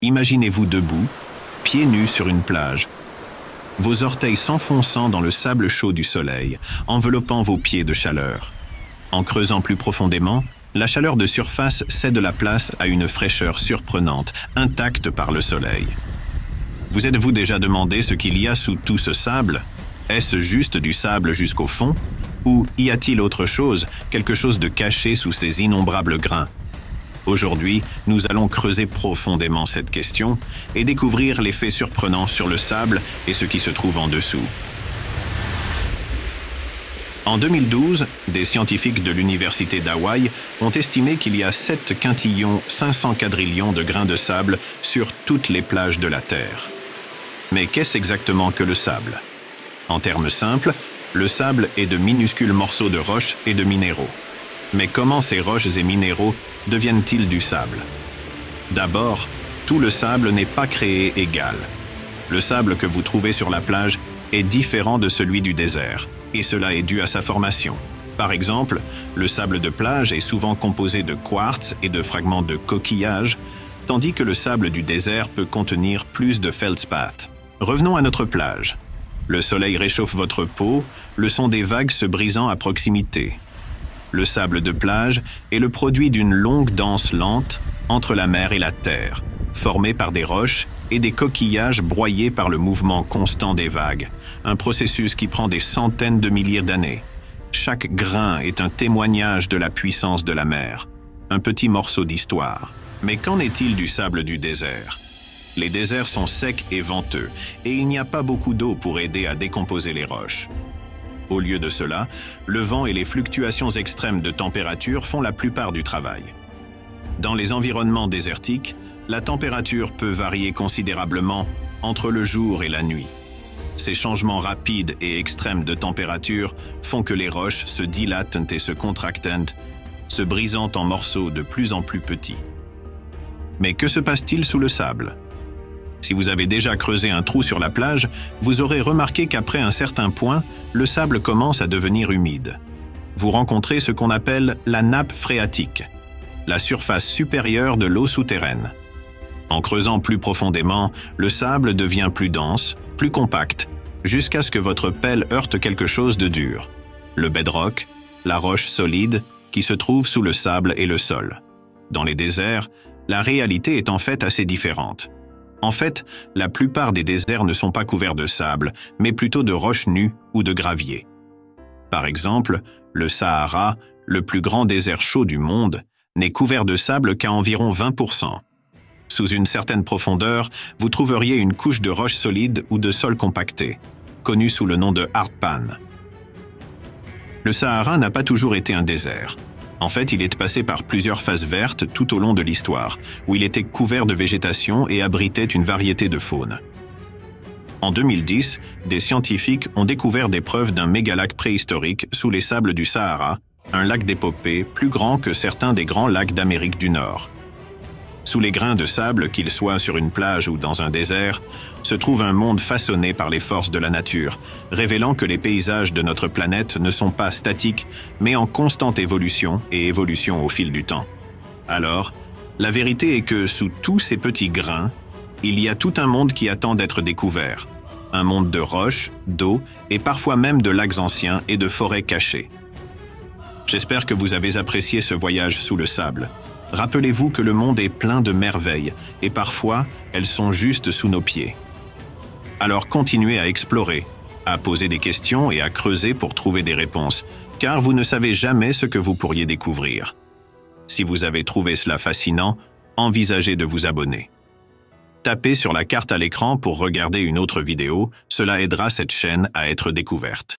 Imaginez-vous debout, pieds nus sur une plage, vos orteils s'enfonçant dans le sable chaud du soleil, enveloppant vos pieds de chaleur. En creusant plus profondément, la chaleur de surface cède la place à une fraîcheur surprenante, intacte par le soleil. Vous êtes-vous déjà demandé ce qu'il y a sous tout ce sable? Est-ce juste du sable jusqu'au fond? Ou y a-t-il autre chose, quelque chose de caché sous ces innombrables grains? Aujourd'hui, nous allons creuser profondément cette question et découvrir les faits surprenants sur le sable et ce qui se trouve en dessous. En 2012, des scientifiques de l'Université d'Hawaï ont estimé qu'il y a 7 quintillons 500 quadrillions de grains de sable sur toutes les plages de la Terre. Mais qu'est-ce exactement que le sable? En termes simples, le sable est de minuscules morceaux de roches et de minéraux. Mais comment ces roches et minéraux deviennent-ils du sable? D'abord, tout le sable n'est pas créé égal. Le sable que vous trouvez sur la plage est différent de celui du désert, et cela est dû à sa formation. Par exemple, le sable de plage est souvent composé de quartz et de fragments de coquillages, tandis que le sable du désert peut contenir plus de feldspath. Revenons à notre plage. Le soleil réchauffe votre peau, le son des vagues se brisant à proximité. Le sable de plage est le produit d'une longue danse lente entre la mer et la terre, formée par des roches et des coquillages broyés par le mouvement constant des vagues, un processus qui prend des centaines de milliers d'années. Chaque grain est un témoignage de la puissance de la mer, un petit morceau d'histoire. Mais qu'en est-il du sable du désert? Les déserts sont secs et venteux, et il n'y a pas beaucoup d'eau pour aider à décomposer les roches. Au lieu de cela, le vent et les fluctuations extrêmes de température font la plupart du travail. Dans les environnements désertiques, la température peut varier considérablement entre le jour et la nuit. Ces changements rapides et extrêmes de température font que les roches se dilatent et se contractent, se brisant en morceaux de plus en plus petits. Mais que se passe-t-il sous le sable? Si vous avez déjà creusé un trou sur la plage, vous aurez remarqué qu'après un certain point, le sable commence à devenir humide. Vous rencontrez ce qu'on appelle la nappe phréatique, la surface supérieure de l'eau souterraine. En creusant plus profondément, le sable devient plus dense, plus compact, jusqu'à ce que votre pelle heurte quelque chose de dur. Le bedrock, la roche solide qui se trouve sous le sable et le sol. Dans les déserts, la réalité est en fait assez différente. En fait, la plupart des déserts ne sont pas couverts de sable, mais plutôt de roches nues ou de gravier. Par exemple, le Sahara, le plus grand désert chaud du monde, n'est couvert de sable qu'à environ 20%. Sous une certaine profondeur, vous trouveriez une couche de roches solides ou de sol compacté, connue sous le nom de hardpan. Le Sahara n'a pas toujours été un désert. En fait, il est passé par plusieurs phases vertes tout au long de l'histoire, où il était couvert de végétation et abritait une variété de faune. En 2010, des scientifiques ont découvert des preuves d'un mégalac préhistorique sous les sables du Sahara, un lac d'épopée plus grand que certains des grands lacs d'Amérique du Nord. Sous les grains de sable, qu'ils soient sur une plage ou dans un désert, se trouve un monde façonné par les forces de la nature, révélant que les paysages de notre planète ne sont pas statiques, mais en constante évolution et évolution au fil du temps. Alors, la vérité est que sous tous ces petits grains, il y a tout un monde qui attend d'être découvert. Un monde de roches, d'eau et parfois même de lacs anciens et de forêts cachées. J'espère que vous avez apprécié ce voyage sous le sable. Rappelez-vous que le monde est plein de merveilles, et parfois, elles sont juste sous nos pieds. Alors continuez à explorer, à poser des questions et à creuser pour trouver des réponses, car vous ne savez jamais ce que vous pourriez découvrir. Si vous avez trouvé cela fascinant, envisagez de vous abonner. Tapez sur la carte à l'écran pour regarder une autre vidéo, cela aidera cette chaîne à être découverte.